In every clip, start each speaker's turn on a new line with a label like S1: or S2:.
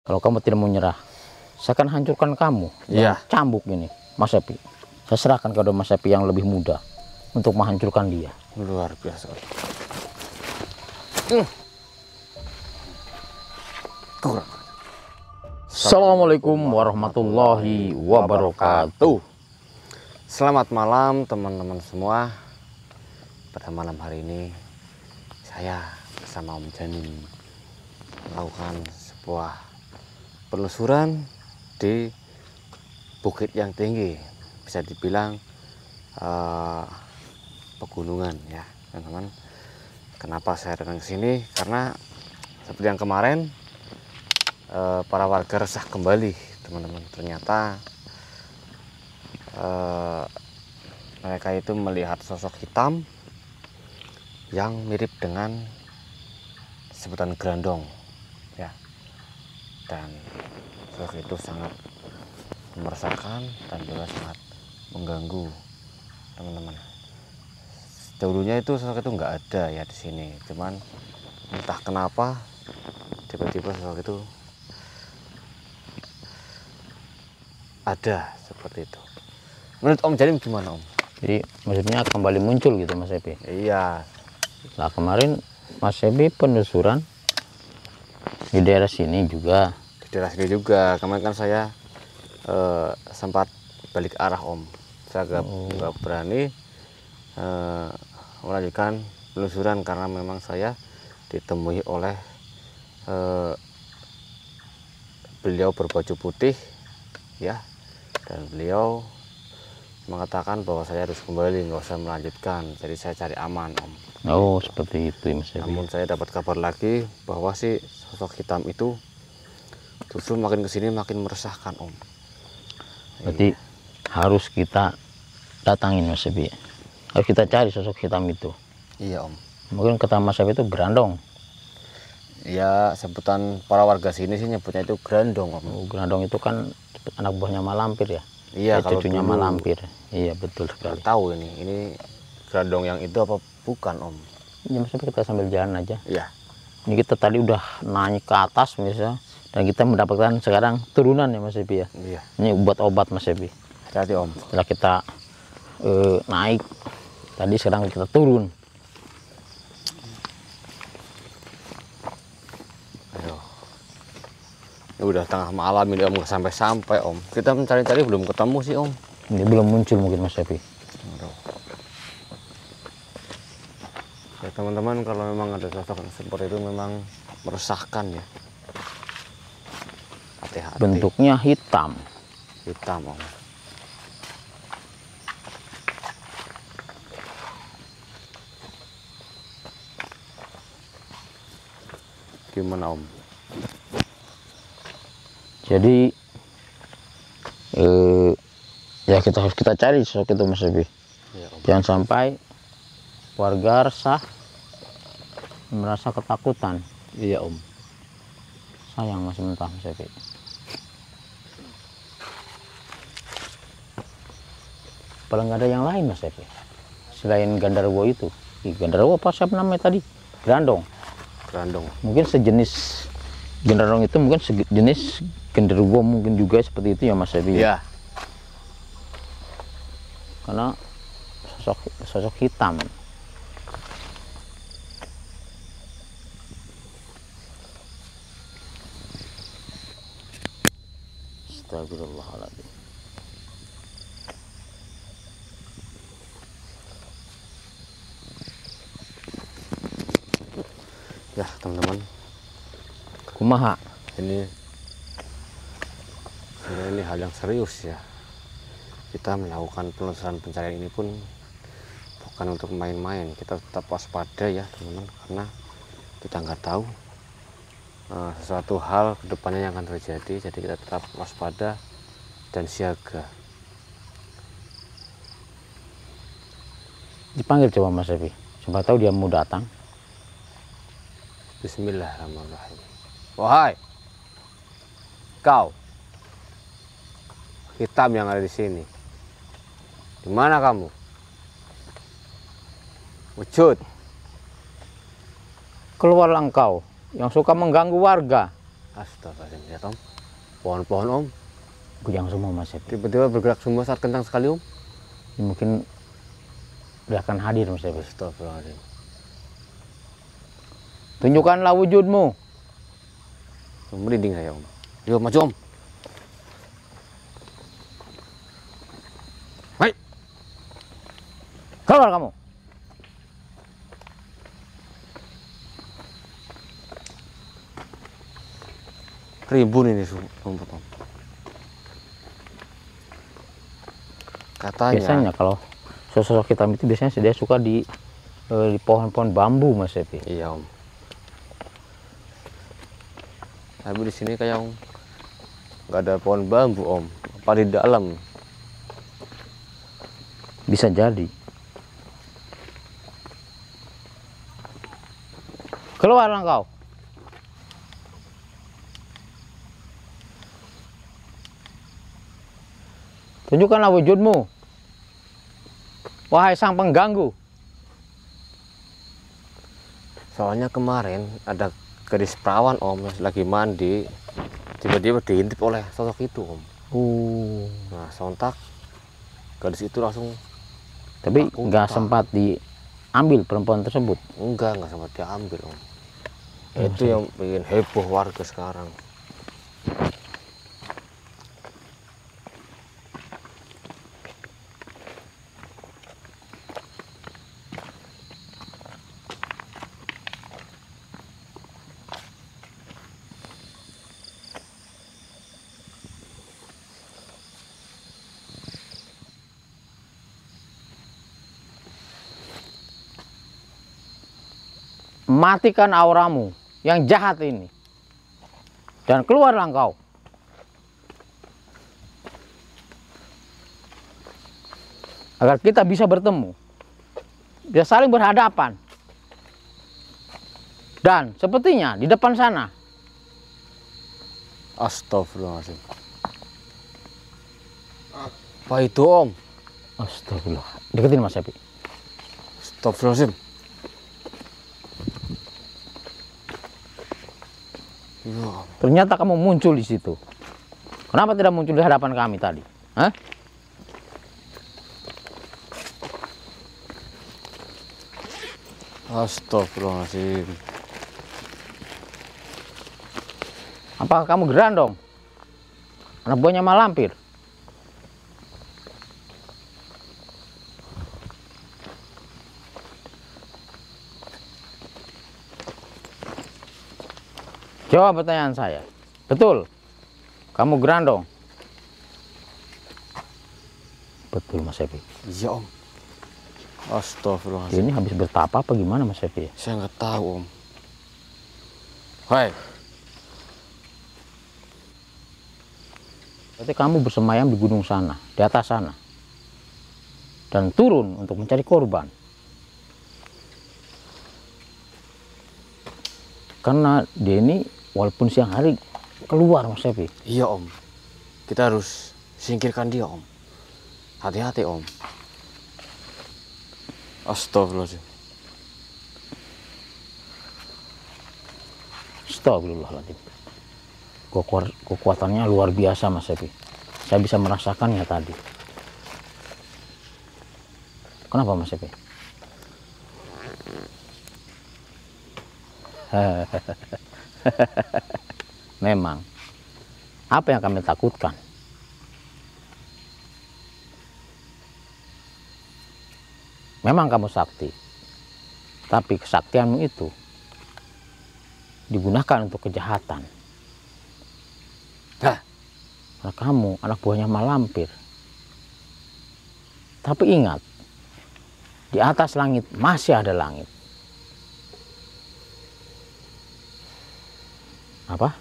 S1: Kalau kamu tidak mau nyerah, saya akan hancurkan kamu.
S2: Iya.
S1: Cambuk ini, Mas Epi. Saya serahkan kepada Mas Epi yang lebih muda untuk menghancurkan dia.
S2: Luar biasa. Kurang.
S1: Assalamualaikum warahmatullahi wabarakatuh.
S2: Selamat malam teman-teman semua. Pada malam hari ini saya bersama Om Janin melakukan sebuah penelusuran di bukit yang tinggi, bisa dibilang pegunungan ya teman-teman. Kenapa saya datang ke sini? Karena seperti yang kemarin para warga resah kembali teman-teman. Ternyata mereka itu melihat sosok hitam yang mirip dengan sebutan gerandong ya, dan sosok itu sangat meresahkan dan juga sangat mengganggu teman-teman. Dulunya itu sosok itu nggak ada ya di sini, cuman entah kenapa tiba-tiba sosok itu ada seperti itu. Menurut Om Janin gimana Om?
S1: Jadi maksudnya kembali muncul gitu Mas Epi.
S2: Iya.
S1: Nah kemarin Mas Epi penelusuran di daerah sini juga.
S2: Di daerah sini juga. Kemarin kan saya sempat balik arah Om. Saya nggak berani melanjutkan penelusuran karena memang saya ditemui oleh beliau berbaju putih ya, dan beliau mengatakan bahwa saya harus kembali, nggak usah melanjutkan, jadi saya cari aman Om.
S1: Oh seperti itu Mas Epi.
S2: Namun saya dapat kabar lagi bahwa si sosok hitam itu justru makin kesini makin meresahkan Om.
S1: Berarti harus kita datangin Mas Epi. Harus kita cari sosok hitam itu.
S2: Iya Om.
S1: Mungkin kata Mas Epi itu gerandong.
S2: Ya sebutan para warga sini sih nyebutnya itu gerandong Om.
S1: Oh, gerandong itu kan anak buahnya Malampir ya.
S2: Iya, kalau
S1: cucunya
S2: dulu
S1: Malampir. Iya betul sekali.
S2: tahu ini gerandong yang itu apa bukan Om?
S1: Ya Mas Epi, kita sambil jalan aja.
S2: Iya.
S1: Ini kita tadi udah naik ke atas misalnya, dan kita mendapatkan sekarang turunan ya Mas Epi ya.
S2: Iya.
S1: Ini obat Mas Epi.
S2: Hati-hati Om.
S1: Setelah kita naik tadi, sekarang kita turun.
S2: Aduh. Ini udah tengah malam ini Om, nggak sampai-sampai Om. Kita mencari-cari belum ketemu sih Om.
S1: Ini belum muncul mungkin Mas Epi.
S2: Aduh. Ya teman-teman, kalau memang ada sosok yang seperti itu memang meresahkan ya. Hati-hati.
S1: Bentuknya hitam.
S2: Hitam Om. Gimana Om?
S1: Jadi ya kita harus cari sosok itu Mas Epi.
S2: Ya, Om.
S1: Jangan sampai warga resah, merasa ketakutan.
S2: Iya Om.
S1: Sayang masih mentah Mas Epi. Apalagi nggak ada yang lain Mas Epi selain Gandarwo itu. Gandarwo apa siapa namanya tadi? Gerandong.
S2: Gerandong.
S1: Mungkin sejenis Gandarwo itu, mungkin sejenis Genderuwo mungkin juga seperti itu ya Mas Epi.
S2: Iya.
S1: Karena sosok hitam. Astagfirullahaladzim.
S2: Ya teman-teman,
S1: Kumaha.
S2: ini sebenarnya ini hal yang serius ya. Kita melakukan penelusuran pencarian ini pun bukan untuk main-main. Kita tetap waspada ya teman-teman, karena kita nggak tahu sesuatu hal kedepannya yang akan terjadi. Jadi kita tetap waspada dan siaga.
S1: Dipanggil coba Mas Epi, siapa tahu dia mau datang.
S2: Bismillahirrahmanirrahim. Wahai kau hitam yang ada di sini, di mana kamu? Wujud.
S1: Keluarlah engkau yang suka mengganggu warga.
S2: Astagfirullahaladzim, lihat Om. Pohon-pohon Om.
S1: Goyang semua Mas Epi.
S2: Tiba-tiba bergerak semua saat kencang sekali Om.
S1: Ini mungkin dia akan hadir Mas Epi.
S2: Astagfirullahaladzim.
S1: Tunjukkanlah wujudmu.
S2: Merinding saya Om. Yuk maju Om. Hai.
S1: Keluar kamu.
S2: Rimbun ini rumput Om. Katanya.
S1: Biasanya kalau sosok hitam itu biasanya dia suka di pohon-pohon bambu Mas Epi.
S2: Iya Om. Tapi di sini kayak nggak ada pohon bambu Om. Apa di dalam?
S1: Bisa jadi. Keluarlah kau. Tunjukkanlah wujudmu. Wahai sang pengganggu.
S2: Soalnya kemarin ada gadis perawan Om lagi mandi, tiba-tiba diintip oleh sosok itu Om. Nah sontak gadis itu langsung.
S1: Tapi nggak sempat diambil perempuan tersebut.
S2: Enggak sempat diambil Om. Itu yang bikin heboh warga sekarang.
S1: Matikan auramu yang jahat ini. Dan keluarlah engkau. Agar kita bisa bertemu. Bisa saling berhadapan. Dan sepertinya di depan sana.
S2: Astagfirullahaladzim. Apa itu Om?
S1: Astagfirullah. Deketin Mas Epi.
S2: Astagfirullahaladzim. Ya.
S1: Ternyata kamu muncul di situ. Kenapa tidak muncul di hadapan kami tadi? Hah?
S2: Astagfirullahaladzim.
S1: Apakah kamu gerandong? Anak buahnya malampir. Jawab pertanyaan saya. Betul. Kamu gerandong. Betul Mas Epi.
S2: Iya Om. Astagfirullahaladzim.
S1: Ini habis bertapa apa gimana Mas Epi?
S2: Saya nggak tahu Om. Hai.
S1: Berarti kamu bersemayam di gunung sana, di atas sana. Dan turun untuk mencari korban. Karena dia ini walaupun siang hari keluar Mas Epi.
S2: Iya Om. Kita harus singkirkan dia Om. Hati-hati Om. Astagfirullahaladzim.
S1: Astagfirullahaladzim. Kekuatannya luar biasa Mas Epi. Saya bisa merasakannya tadi. Kenapa Mas Epi? Memang. Apa yang kami takutkan? Memang kamu sakti. Tapi kesaktianmu itu digunakan untuk kejahatan. Karena kamu anak buahnya malampir. Tapi ingat, di atas langit masih ada langit. Apa?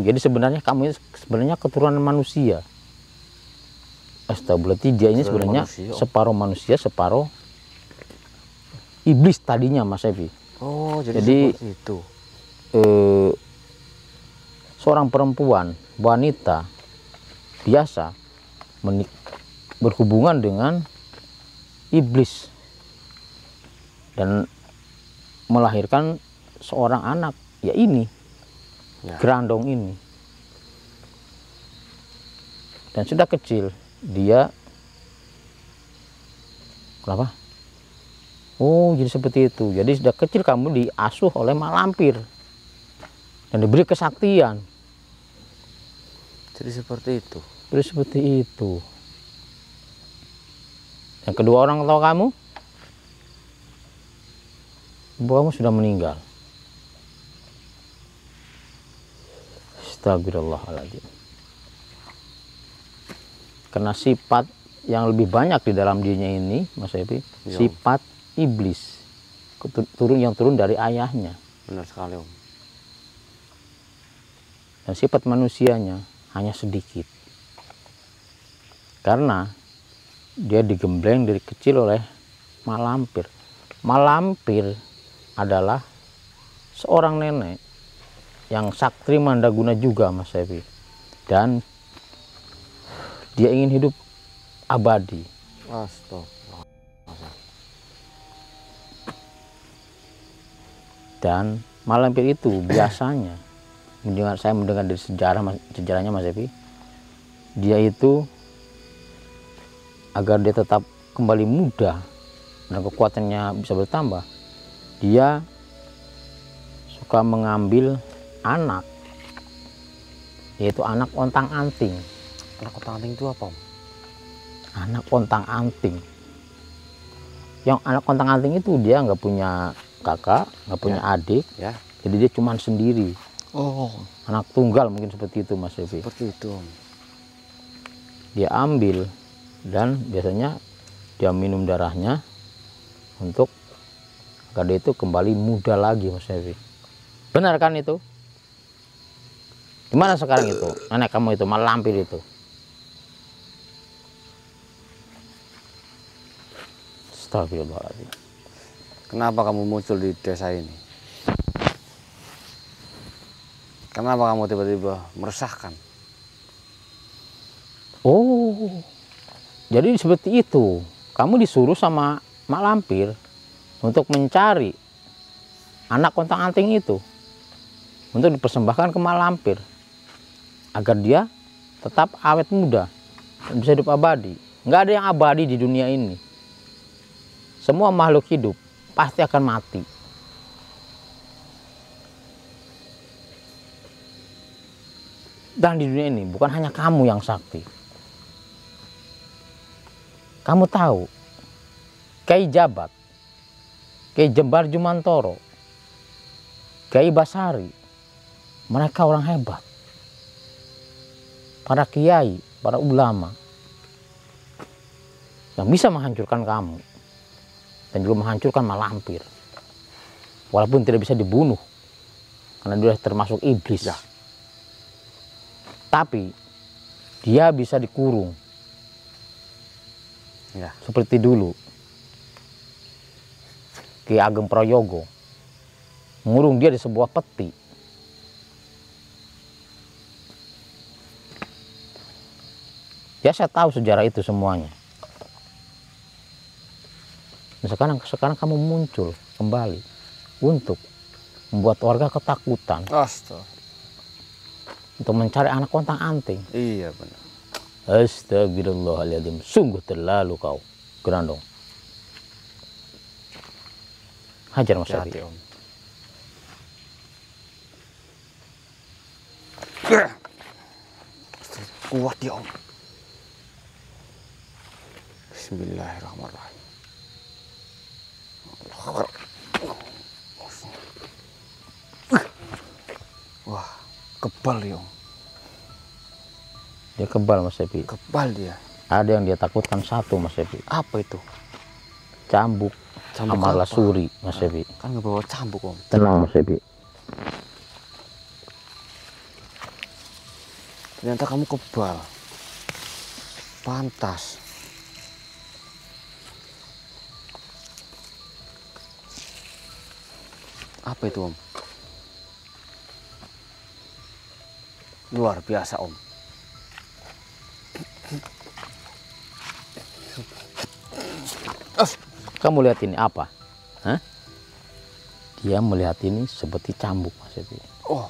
S1: Jadi sebenarnya kamu ini sebenarnya keturunan manusia. Berarti dia ini sebenarnya separuh manusia, separuh iblis tadinya Mas Epi.
S2: Oh, jadi itu.
S1: Seorang perempuan, wanita biasa berhubungan dengan iblis dan melahirkan seorang anak ya ini,
S2: Ya.
S1: gerandong ini. Dan sudah kecil dia, kenapa? Oh, jadi seperti itu. Jadi sudah kecil kamu diasuh oleh mak lampir dan diberi kesaktian.
S2: Jadi seperti itu.
S1: Jadi seperti itu. Yang kedua orang tua kamu, ibu kamu sudah meninggal. Astagfirullahaladzim. Karena sifat yang lebih banyak di dalam dirinya ini, Mas Epi,
S2: Ya.
S1: sifat iblis yang turun dari ayahnya.
S2: Benar sekali Om.
S1: Dan sifat manusianya hanya sedikit. Karena dia digembleng dari kecil oleh mak lampir. Mak lampir adalah seorang nenek yang sakti mandaguna juga, Mas Epi. Dan dia ingin hidup abadi.
S2: Astagfirullah.
S1: Dan mak lampir itu biasanya, saya mendengar dari sejarahnya Mas Epi, dia itu agar dia tetap kembali muda dan kekuatannya bisa bertambah, dia suka mengambil anak, yaitu anak ontang-anting.
S2: Anak ontang-anting itu apa Om?
S1: Anak ontang-anting. Yang anak ontang-anting itu dia nggak punya kakak, nggak punya adik,
S2: Ya.
S1: jadi dia cuma sendiri.
S2: Oh,
S1: Anak tunggal mungkin seperti itu Mas Evi.
S2: seperti itu Om.
S1: Dia ambil dan biasanya dia minum darahnya untuk agar dia itu kembali muda lagi, Mas Evi. Benar kan itu? Gimana sekarang itu? Nenek kamu itu, mak lampir itu. Astagfirullahaladzim.
S2: Kenapa kamu muncul di desa ini? Kenapa kamu tiba-tiba meresahkan?
S1: Oh, jadi seperti itu. Kamu disuruh sama mak lampir untuk mencari anak ontang-anting itu, untuk dipersembahkan ke mak lampir agar dia tetap awet muda dan bisa hidup abadi. Nggak ada yang abadi di dunia ini. Semua makhluk hidup pasti akan mati. Dan di dunia ini bukan hanya kamu yang sakti. Kamu tahu, Kiai Jabat, Kiai Jembar Jumantoro, Kiai Basari, mereka orang hebat. Para kiai, para ulama yang bisa menghancurkan kamu dan juga menghancurkan mak lampir. Walaupun tidak bisa dibunuh karena dia termasuk iblis.
S2: Ya.
S1: Tapi dia bisa dikurung.
S2: Ya.
S1: Seperti dulu Ki Ageng Prayogo mengurung dia di sebuah peti. Ya, saya tahu sejarah itu semuanya. Dan sekarang kamu muncul kembali untuk membuat warga ketakutan,
S2: Astaga.
S1: untuk mencari anak ontang-anting.
S2: Iya benar.
S1: Astagfirullahaladzim, sungguh terlalu kau, Gerandong. Hajar Mas
S2: Hati
S1: Evi.
S2: Om. Kuat ya Om. Bismillahirrahmanirrahim. Wah, kebal ya Om.
S1: Dia kebal Mas Evi.
S2: Kebal dia.
S1: Ada yang dia takutkan satu Mas Evi.
S2: Apa itu?
S1: Cambuk,
S2: Cambuk
S1: Amala
S2: apa?
S1: Suri Mas Evi.
S2: Kan ngebawa cambuk Om.
S1: Tenang Mas Evi.
S2: Ternyata kamu kebal. Pantas. Apa itu Om? Luar biasa Om.
S1: Kamu lihat ini apa? Hah? Dia melihat ini seperti cambuk, Mas Epi.
S2: Oh,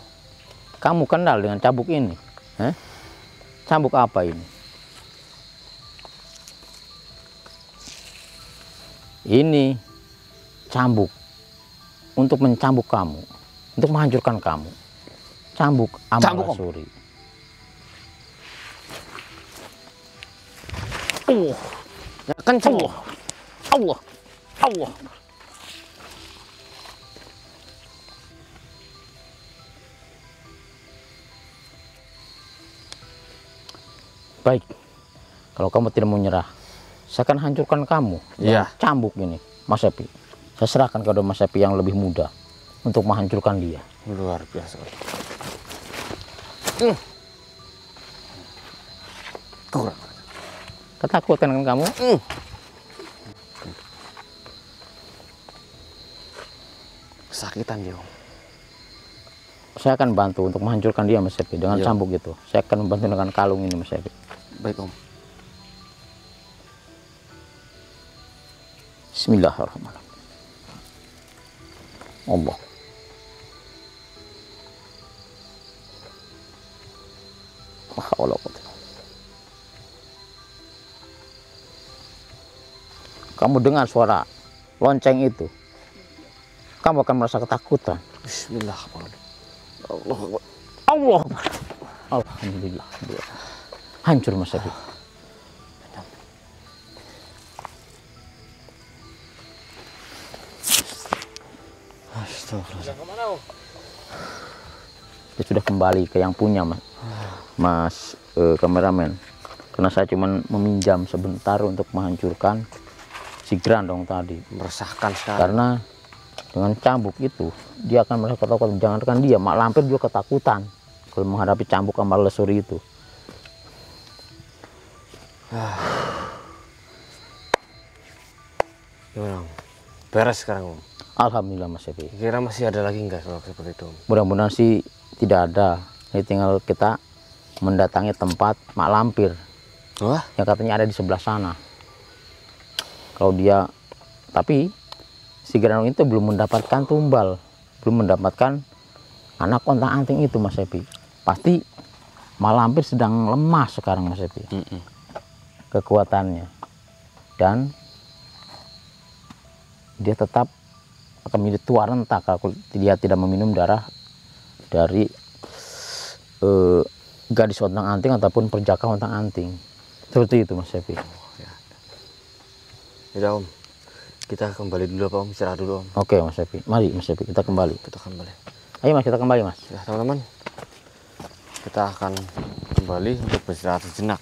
S1: Kamu kenal dengan cambuk ini? Cambuk apa ini? Ini cambuk untuk mencambuk kamu, untuk menghancurkan kamu. Cambuk Amarasuri.
S2: ya kenceng.
S1: Allah. Baik, kalau kamu tidak mau nyerah, saya akan hancurkan kamu.
S2: Iya.
S1: Cambuk ini, Mas Epi. Saya serahkan kepada Mas Epi yang lebih muda untuk menghancurkan dia.
S2: Luar biasa. Kurang.
S1: Ketakutan kan kamu?
S2: Kesakitan dia, Om.
S1: Saya akan bantu untuk menghancurkan dia, Mas Epi, dengan
S2: Iya.
S1: cambuk itu. Saya akan membantu dengan kalung ini, Mas Epi.
S2: Baik, Om.
S1: Bismillahirrahmanirrahim. Allah. Kamu dengar suara lonceng itu, kamu akan merasa ketakutan.
S2: Bismillahirrahmanirrahim. Allah Akbar.
S1: Allah. Alhamdulillah. Hancur, Mas Epi.
S2: Astagfirullah.
S1: Dia sudah kembali ke yang punya, Mas kameramen. Karena saya cuma meminjam sebentar untuk menghancurkan si Grandong tadi.
S2: Meresahkan sekali.
S1: Karena dengan cambuk itu dia akan merasa ketakutan. Jangankan dia, Mak Lampir juga ketakutan kalau menghadapi cambuk Amarasuri itu.
S2: Gimana, Om? Beres sekarang, Om.
S1: Alhamdulillah, Mas Epi.
S2: Kira masih ada lagi nggak kalau seperti itu, Om?
S1: Mudah-mudahan sih tidak ada. Ini tinggal kita mendatangi tempat Mak Lampir
S2: Wah,
S1: yang katanya ada di sebelah sana. Kalau dia, tapi si Grandong itu belum mendapatkan tumbal, belum mendapatkan anak ontang-anting itu, Mas Epi. Pasti Mak Lampir sedang lemah sekarang, Mas Epi. Kekuatannya, dan dia tetap akan menjadi tua renta kalau dia tidak meminum darah dari gadis ontang-anting ataupun perjaka ontang-anting. Seperti itu, Mas Epi.
S2: ya Om. Kita kembali dulu, Pak Om. Istirahat dulu, Om.
S1: Oke, Mas Epi. Mari, Mas Epi, kita kembali.
S2: Kita kembali.
S1: Ayo, Mas, kita kembali, Mas.
S2: Ya, teman-teman. Kita akan kembali untuk beristirahat sejenak.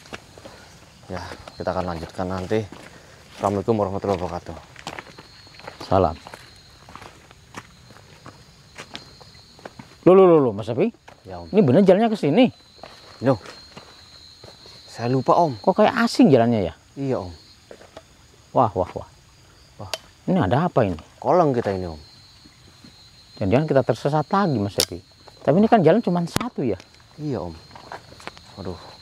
S2: Ya, kita akan lanjutkan nanti. Assalamualaikum warahmatullahi wabarakatuh.
S1: Salam. Loh, Mas Epi.
S2: Ya, Om.
S1: Ini bener jalannya ke sini.
S2: Loh. Saya lupa, Om.
S1: Kok kayak asing jalannya ya?
S2: Iya, Om.
S1: Wah. Ini ada apa ini?
S2: Kolong kita ini, Om.
S1: Jangan-jangan kita tersesat lagi, Mas Epi. Tapi ini kan jalan cuma satu ya?
S2: Iya, Om. Waduh.